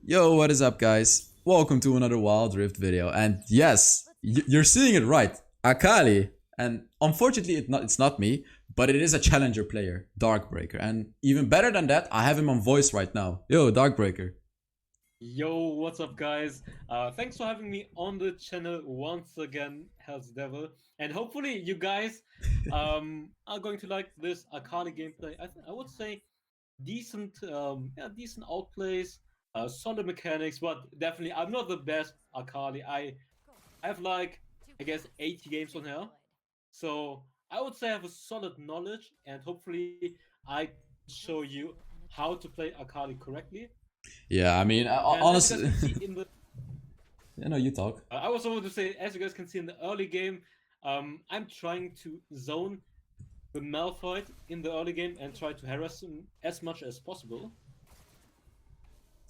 Yo, what is up, guys? Welcome to another Wild Rift video. And yes, you're seeing it right. Akali. And unfortunately, it's not me, but it is a challenger player, Darkbreaker. And even better than that, I have him on voice right now. Yo, Darkbreaker. Yo, what's up, guys? Thanks for having me on the channel once again, HellsDevil. And hopefully, you guys are going to like this Akali gameplay. I would say decent, decent outplays, solid mechanics, but definitely I'm not the best Akali. I have like I guess 80 games on her, so I would say I have a solid knowledge, and hopefully I show you how to play Akali correctly. Yeah, I mean, And as you guys honestly. can see in the You know, you talk. I was about to say, as you guys can see in the early game, I'm trying to zone the Malphite in the early game and try to harass him as much as possible.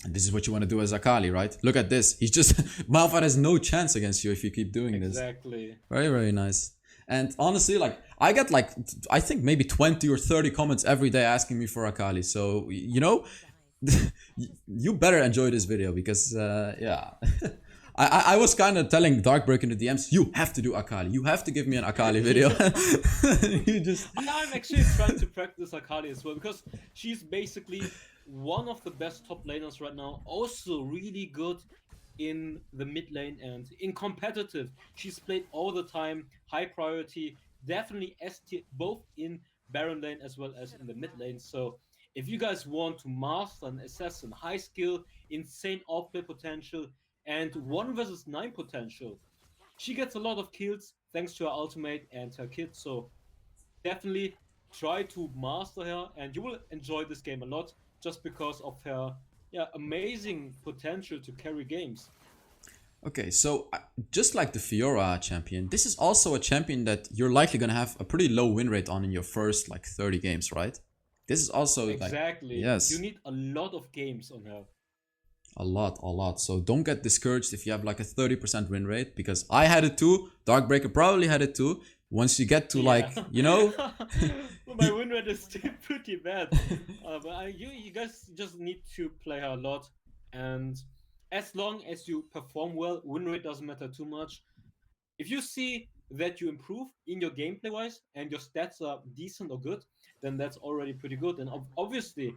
And this is what you want to do as Akali, right? Look at this. He's just. Malphite has no chance against you if you keep doing this. Exactly. Very, very nice. And honestly, like, I get like, I think maybe 20 or 30 comments every day asking me for Akali. So, you know, you better enjoy this video because, yeah. I was kind of telling Darkbreak in the DMs, you have to do Akali. You have to give me an Akali video. You just. I'm actually trying to practice Akali as well because she's basically one of the best top laners right now. Also, really good in the mid lane and in competitive. She's played all the time, high priority, definitely S tier, both in Baron lane as well as in the mid lane. So, if you guys want to master an assassin, high skill, insane outplay potential, and 1 versus 9 potential, she gets a lot of kills thanks to her ultimate and her kit. So, definitely try to master her, and you will enjoy this game a lot just because of her amazing potential to carry games. Okay, so just like the Fiora champion, this is also a champion that you're likely gonna have a pretty low win rate on in your first like 30 games, right? This is also like, Exactly. You yes, need a lot of games on her. a lot, a lot. So don't get discouraged if you have like a 30% win rate because I had it too. Darkbreaker probably had it too. Once you get to Yeah. like, you know, Well, my win rate is still pretty bad. You guys just need to play her a lot, and as long as you perform well, win rate doesn't matter too much. If you see that you improve in your gameplay wise and your stats are decent or good, then that's already pretty good. And obviously,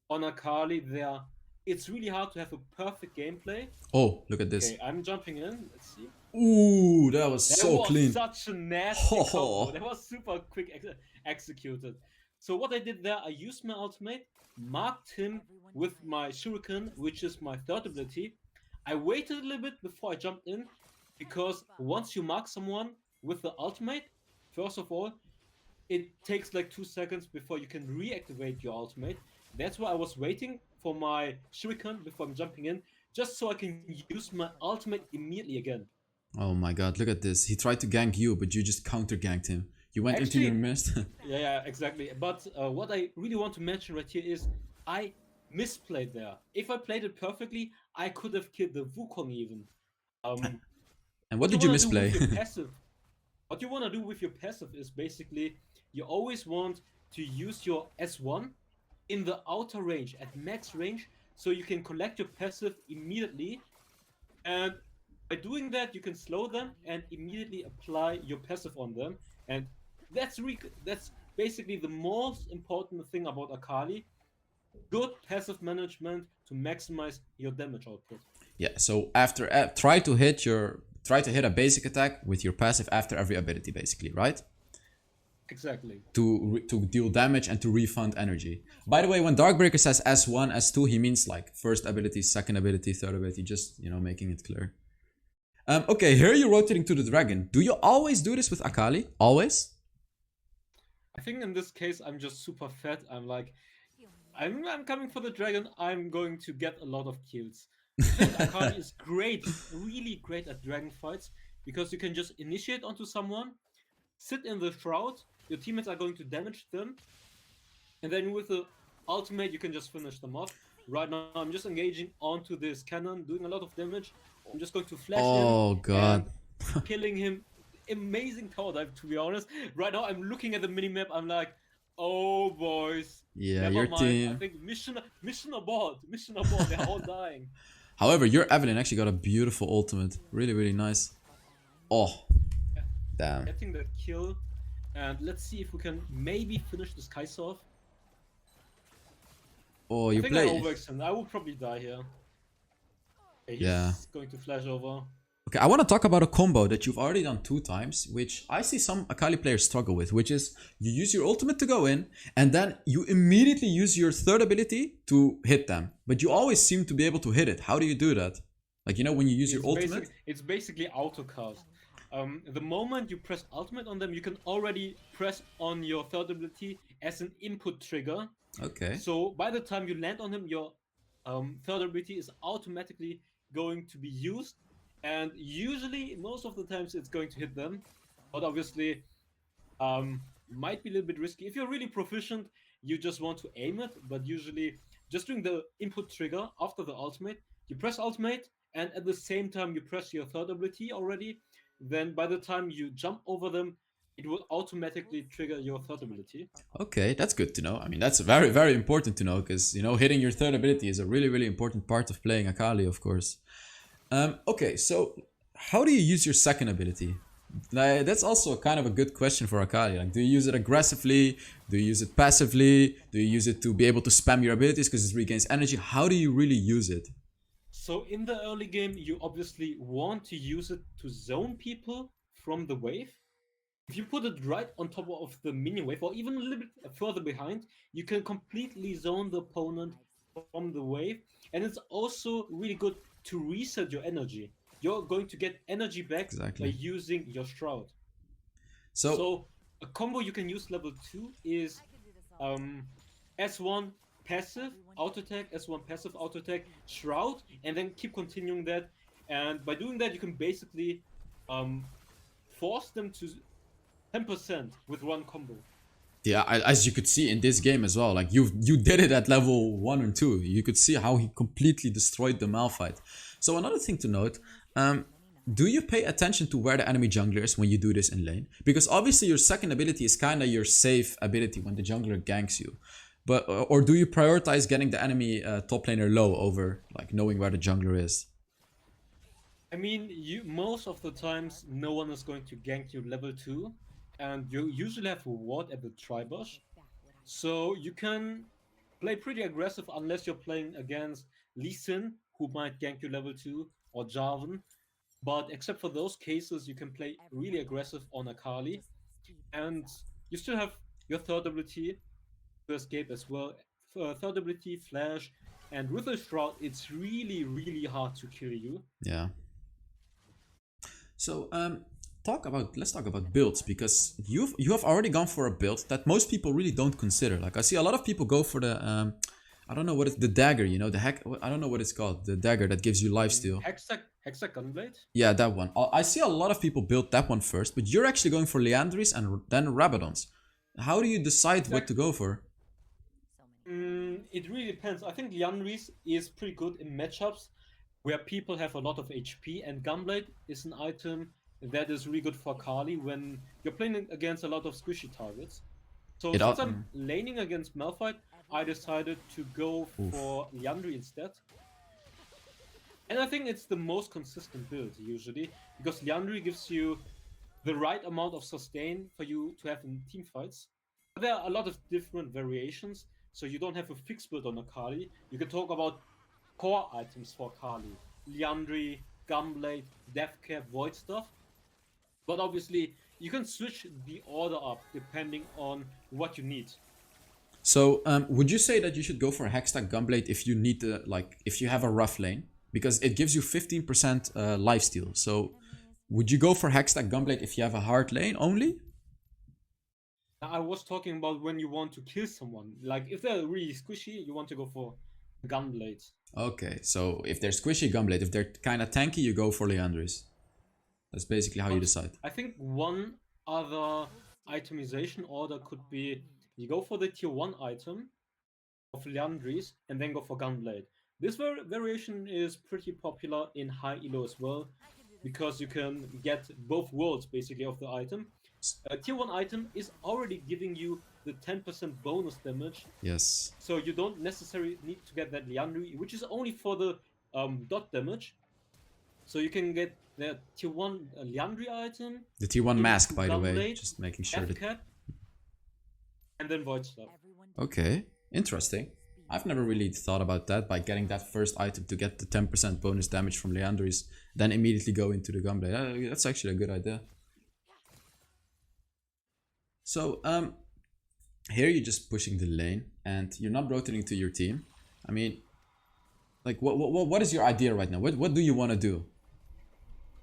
on Akali, there it's really hard to have a perfect gameplay. oh, look at this. Okay, I'm jumping in. Let's see. Ooh, that was That so was clean. such a nasty combo. Oh, That was super quick executed. So what I did there, I used my ultimate, marked him with my shuriken, which is my third ability. I waited a little bit before I jumped in, because once you mark someone with the ultimate, first of all, it takes like 2 seconds before you can reactivate your ultimate. That's why I was waiting for my shuriken before I'm jumping in, just so I can use my ultimate immediately again. oh my god, look at this. He tried to gank you, but you just counter ganked him. You went into your Actually, mist. yeah, exactly. But what I really want to mention right here is I misplayed there. If I played it perfectly, I could have killed the Wukong even. Um, And what what you did you want to do with misplay? your passive, what you want to do with your passive is basically you always want to use your S1 in the outer range at max range, so you can collect your passive immediately, and by doing that you can slow them and immediately apply your passive on them. And that's basically the most important thing about Akali: good passive management to maximize your damage output. Yeah, so after try to hit a basic attack with your passive after every ability, basically, right? Exactly. To deal damage and to refund energy. By the way, when Darkbreaker says S1, S2, he means like first ability, second ability, third ability. Just making it clear. Okay, here you're rotating to the dragon. Do you always do this with Akali? Always? I think in this case I'm just super fat. I'm like, I'm coming for the dragon. I'm going to get a lot of kills. I think Akali is great, really great at dragon fights, because you can just initiate onto someone, sit in the shroud, your teammates are going to damage them, and then with the ultimate you can just finish them off. Right now I'm just engaging onto this cannon, doing a lot of damage. I'm just going to flash in Oh and god. killing him. Amazing tower dive, to be honest. Right now I'm looking at the minimap, I'm like, Oh, boys. Yeah, Never your mind. I team. think mission abort. Mission abort. They're all dying. However, your Evelyn actually got a beautiful ultimate. Really, really nice. Oh, Yeah, damn. getting that kill. And let's see if we can maybe finish this Kai'Sa off. Oh, I you think I play. overextended. I will probably die here. Okay, Yeah. he's going to flash over. Okay, I want to talk about a combo that you've already done 2 times, which I see some Akali players struggle with, which is you use your ultimate to go in, and then you immediately use your third ability to hit them. But you always seem to be able to hit it. How do you do that? Like, when you use your ultimate? It's basically autocast. The moment you press ultimate on them, you can already press on your third ability as an input trigger. Okay. So by the time you land on him, your third ability is automatically going to be used, and usually most of the times it's going to hit them. But obviously, might be a little bit risky. If you're really proficient, you just want to aim it, but usually just doing the input trigger after the ultimate, you press ultimate, and at the same time you press your third ability already. Then by the time you jump over them, it will automatically trigger your third ability. Okay, that's good to know. I mean, that's very, very important to know because, hitting your third ability is a really, really important part of playing Akali, of course. Okay, so how do you use your second ability? Like, that's also kind of a good question for Akali. Like, do you use it aggressively? Do you use it passively? Do you use it to be able to spam your abilities because it regains energy? How do you really use it? So in the early game, you obviously want to use it to zone people from the wave. If you put it right on top of the minion wave, or even a little bit further behind, you can completely zone the opponent from the wave. And it's also really good to reset your energy. You're going to get energy back by Exactly. using your Shroud. So, So a combo you can use level 2 is um, S1 passive auto attack, S1 passive auto attack, Shroud, and then keep continuing that. And by doing that, you can basically um, force them to 10% with one combo. yeah, as you could see in this game as well, like you did it at level 1 and 2. You could see how he completely destroyed the Malphite. So another thing to note, do you pay attention to where the enemy jungler is when you do this in lane? Because obviously your second ability is kind of your safe ability when the jungler ganks you. But or do you prioritize getting the enemy top laner low over like knowing where the jungler is? I mean, you most of the times no one is going to gank you level 2, and you usually have a ward at the tribush. So you can play pretty aggressive unless you're playing against Lee Sin, who might gank you level 2, or Jarvan. But except for those cases, you can play really aggressive on Akali. And you still have your third ability to escape as well. Third ability, Flash. And with a Shroud, it's really, really hard to kill you. Yeah. So let's talk about builds because you have already gone for a build that most people really don't consider. Like I see a lot of people go for the I don't know what it's the dagger, the hack. I don't know what it's called. The dagger that gives you lifesteal. Hexa Gunblade? Yeah, that one. I see a lot of people build that one first, but you're actually going for Leandris and then Rabadons. How do you decide what to Exactly. go for? It really depends. I think Lianris is pretty good in matchups where people have a lot of HP, and Gunblade is an item that is really good for Kali when you're playing against a lot of squishy targets. So It since all. I'm laning against Malphite, I decided to go Oof. for Liandry instead. And I think it's the most consistent build usually, because Liandry gives you the right amount of sustain for you to have in team fights. But there are a lot of different variations, so you don't have a fixed build on Akali. You can talk about core items for Akali. Liandry, Gunblade, Deathcap, Void stuff. But obviously, you can switch the order up depending on what you need. So, would you say that you should go for a Hextech Gunblade if you need to, like, if you have a rough lane? Because it gives you 15% lifesteal. So, would you go for Hextech Gunblade if you have a hard lane only? I was talking about when you want to kill someone. Like, if they're really squishy, you want to go for Gunblade. Okay, so if they're squishy Gunblade, if they're kind of tanky, you go for Leandris. That's basically how you But decide. I think one other itemization order could be you go for the tier 1 item of Liandry's and then go for Gunblade. This variation is pretty popular in high elo as well because you can get both worlds basically of the item. A tier 1 item is already giving you the 10% bonus damage. Yes. So you don't necessarily need to get that Liandry, which is only for the dot damage. So you can get the tier 1 Liandry item, The tier 1 tier mask, 2 by the way. Gunblade, Just making sure that... F-cap, and then Void Staff. Okay, interesting. I've never really thought about that, by getting that first item to get the 10% bonus damage from Leandris, then immediately go into the Gunblade. That's actually a good idea. So, here you're just pushing the lane, and you're not rotating to your team. I mean, like, what is your idea right now? What do you want to do?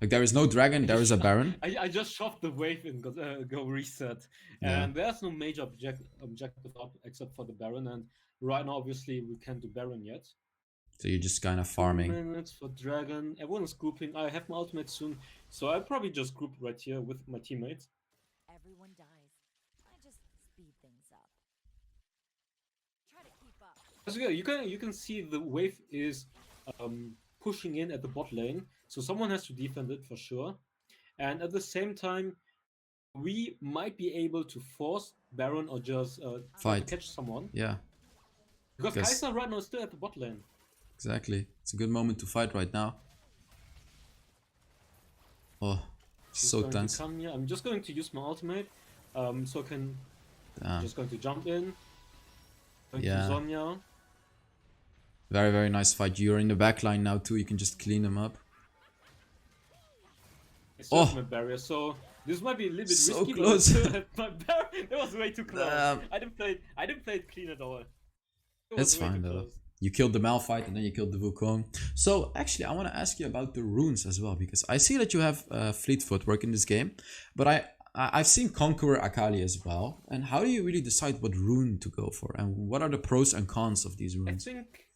Like, there is no dragon, there is a Baron. I just shoved the wave in, go reset. Yeah. And there's no major objective up except for the Baron. And right now, obviously, we can't do Baron yet. So you're just kind of farming. 2 minutes for Dragon. Everyone is grouping. I have my ultimate soon. So I'll probably just group right here with my teammates. Everyone dies. I just speed things up. Try to keep up. So yeah, you can see the wave is pushing in at the bot lane. So someone has to defend it for sure. And at the same time, we might be able to force Baron or just Fight. catch someone. Yeah. Because Because- Kai'Sa right now is still at the bot lane. Exactly. It's a good moment to fight right now. Oh, She's so going to tense. come here. I'm just going to use my ultimate. So I can Damn. just going to jump in. Going Yeah. to Zhonya. Very, very nice fight. You're in the back line now too. You can just clean them up. I still have Oh. my barrier, so this might be a little bit So risky. close. But I still have my barrier. That was way too close. Damn. I didn't play it clean at all. It was It's way fine too though. close. You killed the Malphite and then you killed the Wukong. So actually, I want to ask you about the runes as well, because I see that you have fleet footwork in this game, but I've seen Conqueror Akali as well. And how do you really decide what rune to go for, and what are the pros and cons of these I runes? think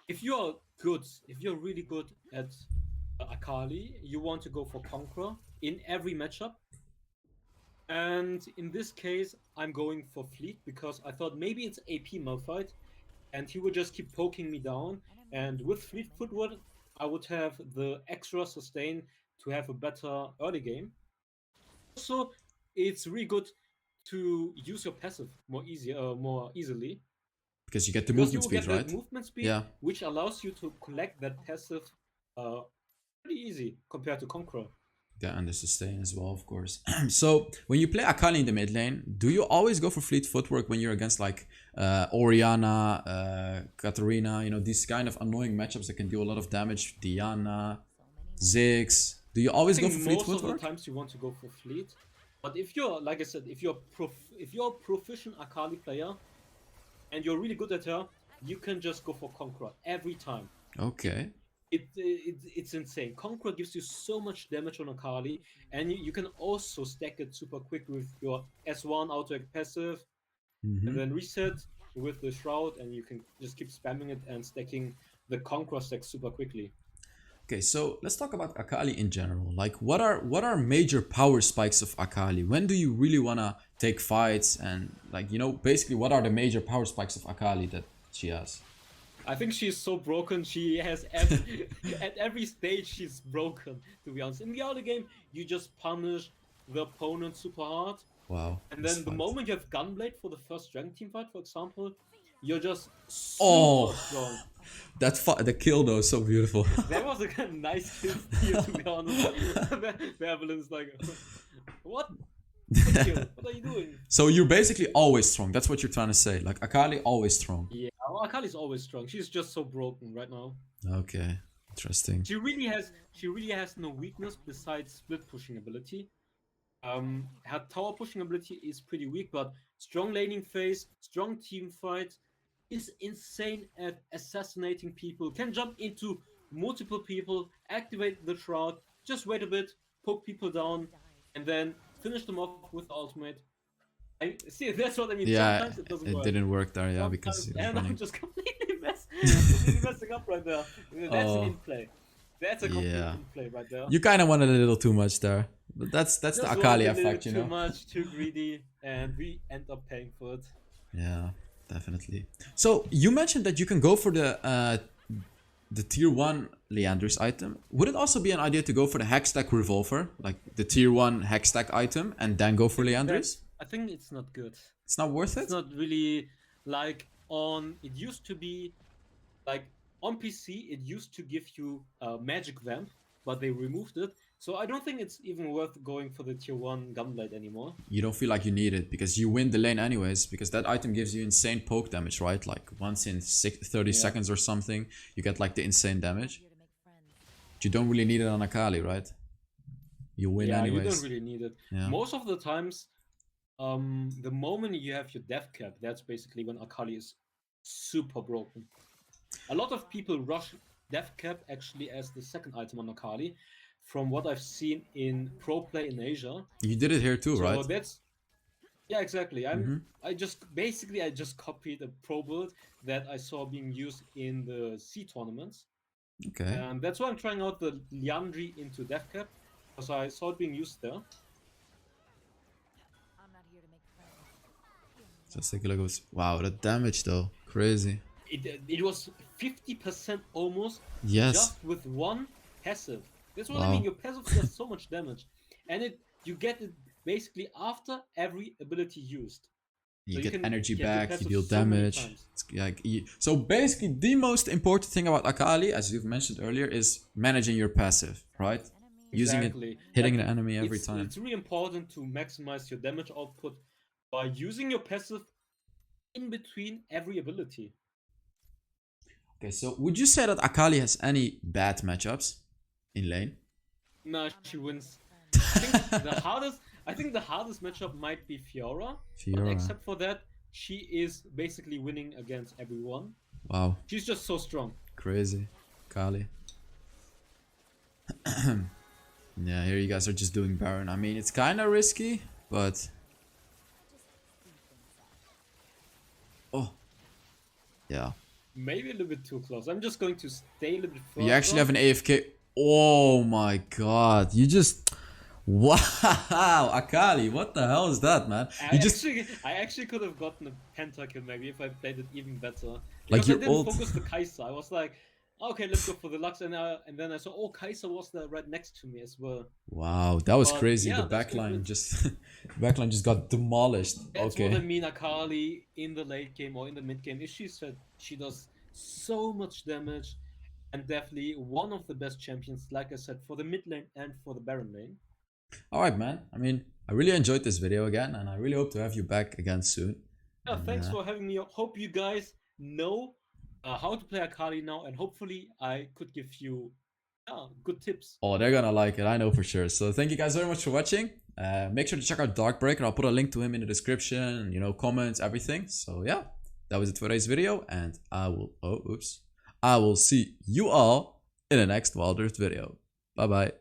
if you're really good at Akali, you want to go for Conqueror in every matchup. And in this case, I'm going for Fleet because I thought maybe it's AP Malphite, and he would just keep poking me down. And with Fleet Footwork, I would have the extra sustain to have a better early game. Also, it's really good to use your passive more easily. Because you get the Because you movement will speed, get right? that movement speed, Yeah. which allows you to collect that passive pretty easy compared to Conqueror. Yeah, and the sustain as well, of course. So when you play Akali in the mid lane, do you always go for fleet footwork when you're against like Orianna, Katarina, you know, these kind of annoying matchups that can do a lot of damage, Diana, Ziggs? Do you always I go think for fleet most of footwork? the times you want to go for Fleet, but if you're, like I said, if you're a proficient Akali player and you're really good at her, you can just go for Conqueror every time. Okay. It's insane. Conqueror gives you so much damage on Akali, and you can also stack it super quick with your S1 auto passive, Mhm. and then reset with the Shroud, and you can just keep spamming it and stacking the Conqueror stack super quickly. Okay, so let's talk about Akali in general. Like, what are major power spikes of Akali? When do you really wanna take fights, and like, you know, basically, what are the major power spikes of Akali that she has? I think she's so broken. She has at every stage she's broken. To be honest, in the early game, you just punish the opponent super hard, Wow. and this then the fight. moment you have Gunblade for the first Dragon Team fight, for example, you're just super Oh. strong. The kill though is so beautiful. That was a nice kill steal, to be honest. Beverlin's like, what? Thank you. What are you doing? So you're basically always strong. That's what you're trying to say. Like Akali always strong. Yeah, Akali's always strong. She's just so broken right now. Okay, interesting. She really has no weakness besides split pushing ability. Her tower pushing ability is pretty weak, but strong laning phase, strong team fight, is insane at assassinating people. Can jump into multiple people, activate the shroud, just wait a bit, poke people down, and then finish them off with the ultimate. I see. That's what I mean. Yeah, Sometimes it doesn't it work. didn't work there. Yeah, Sometimes- because he was and I'm running. just completely messing up right there. That's Oh. an in play. That's a complete Yeah. in play right there. You kind of wanted a little too much there, but that's the Just Akali wanted a little effect, you Too know. much, too greedy, and we end up paying for it. Yeah, definitely. So you mentioned that you can go for the tier 1 Leandris item. Would it also be an idea to go for the Hextech Revolver, like the tier 1 Hextech item, and then go for Leandris? I think it's not good. It's not worth It's it? not really like on. It used to be like on PC. It used to give you a magic vamp, but they removed it. So I don't think it's even worth going for the tier 1 gunblade anymore. You don't feel like you need it because you win the lane anyways, because that item gives you insane poke damage, right? Like once in 30 Yeah. seconds or something, you get like the insane damage. Here to make friends. But you don't really need it on Akali, right? You win Yeah, anyways. you don't really need it. Yeah. Most of the times, the moment you have your death cap, that's basically when Akali is super broken. A lot of people rush death cap actually as the second item on Akali, from what I've seen in pro play in Asia. You did it here too, So right? that's yeah, exactly. Mhm. I just copied a pro build that I saw being used in the C tournaments. Okay. And that's why I'm trying out the Liandry into death cap, because I saw it being used there. I'm not here to make friends. Let's take a look. Wow, the damage though. Crazy. It was 50% almost Yes. just with one passive. That's what I Wow. mean. Your passive does so much damage, and you get it basically after every ability used. You So you get can energy get your back, you passive deal so many damage. times. It's like so basically the most important thing about Akali, as you've mentioned earlier, is managing your passive, right? Using it, Exactly. hitting Like, the enemy every it's, time. It's really important to maximize your damage output by using your passive in between every ability. Okay, so would you say that Akali has any bad matchups in lane? Nah, she wins. I think the hardest matchup might be Fiora. But Fiora. except for that, she is basically winning against everyone. Wow, She's just so strong. crazy. Akali. Yeah, here you guys are just doing Baron. I mean, it's kind of risky, but... Oh. Yeah. Maybe a little bit too close. I'm just going to stay a little bit further. You actually have an AFK. Oh my god. You just... Wow. Akali, what the hell is that, man? I actually could have gotten a pentakill maybe if I played it even better. Like Because your I didn't ult- focus the Kai'Sa. I was like, okay, let's go for the Lux, and then I saw, oh, Kai'Sa was there right next to me as well. Wow, that was But, crazy. yeah, The that's been backline good. just... backline just got demolished. That's Okay. what I mean. Akali in the late game or in the mid game, if she said she does so much damage, and definitely one of the best champions, like I said, for the mid lane and for the Baron lane. Alright, man. I mean, I really enjoyed this video again, and I really hope to have you back again soon. Yeah, thanks for having me. Hope you guys know how to play Akali now, and hopefully I could give you good tips. Oh, they're gonna like it, I know for sure. So thank you guys very much for watching. Make sure to check out Darkbreaker. I'll put a link to him in the description, you know, comments, everything. So yeah, that was it for today's video, and I will see you all in the next Wildrift video. Bye bye.